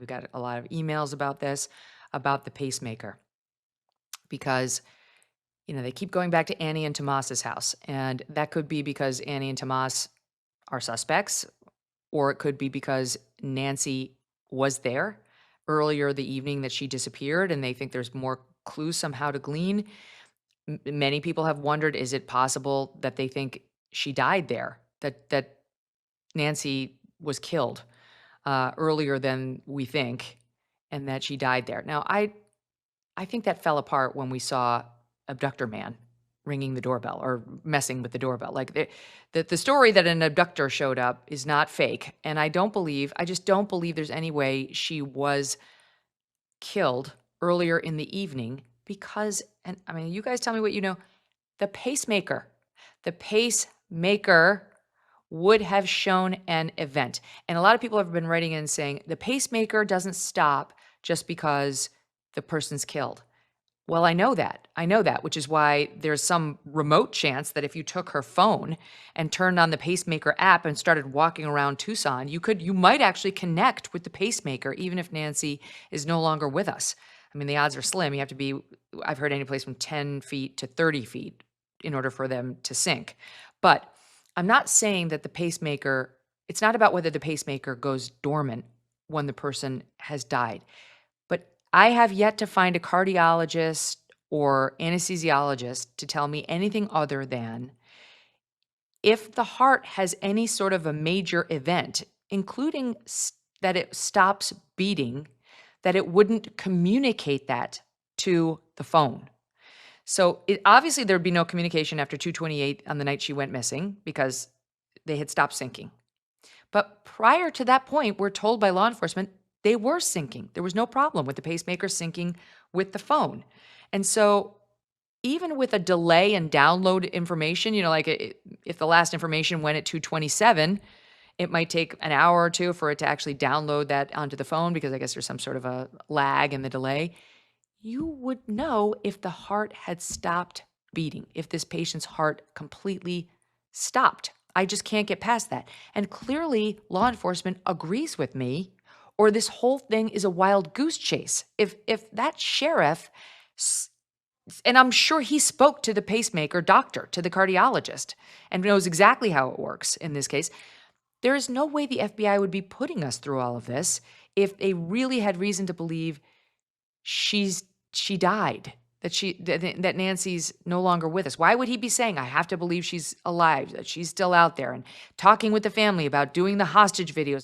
We got a lot of emails about this, about the pacemaker, because they keep going back to Annie and Tomas's house, and that could be because Annie and Tomas are suspects, or it could be because Nancy was there earlier the evening that she disappeared, and they think there's more clues somehow to glean. Many people have wondered, is it possible that they think she died there, that Nancy was killed earlier than we think, and that she died there. Now, I think that fell apart when we saw Abductor Man ringing the doorbell or messing with the doorbell. Like the story that an abductor showed up is not fake, and I just don't believe there's any way she was killed earlier in the evening because, and I mean, you guys tell me what you know. The pacemaker, the pacemaker would have shown an event. And a lot of people have been writing in saying the pacemaker doesn't stop just because the person's killed. Well, I know that, which is why there's some remote chance that if you took her phone and turned on the pacemaker app and started walking around Tucson, you might actually connect with the pacemaker, even if Nancy is no longer with us. I mean, the odds are slim. You have to be, I've heard any place from 10 feet to 30 feet in order for them to sync. But I'm not saying that the pacemaker, it's not about whether the pacemaker goes dormant when the person has died. But I have yet to find a cardiologist or anesthesiologist to tell me anything other than if the heart has any sort of a major event, including that it stops beating, that it wouldn't communicate that to the phone. So obviously there'd be no communication after 2:28 on the night she went missing because they had stopped syncing. But prior to that point, we're told by law enforcement they were syncing. There was no problem with the pacemaker syncing with the phone. And so even with a delay in download information, if the last information went at 2:27, it might take an hour or two for it to actually download that onto the phone because I guess there's some sort of a lag in the delay. You would know if the heart had stopped beating, if this patient's heart completely stopped. I just can't get past that. And clearly, law enforcement agrees with me, or this whole thing is a wild goose chase. If that sheriff, and I'm sure he spoke to the pacemaker doctor, to the cardiologist, and knows exactly how it works in this case, there is no way the FBI would be putting us through all of this if they really had reason to believe she died, that Nancy's no longer with us. Why would he be saying, I have to believe she's alive, that she's still out there, and talking with the family about doing the hostage videos?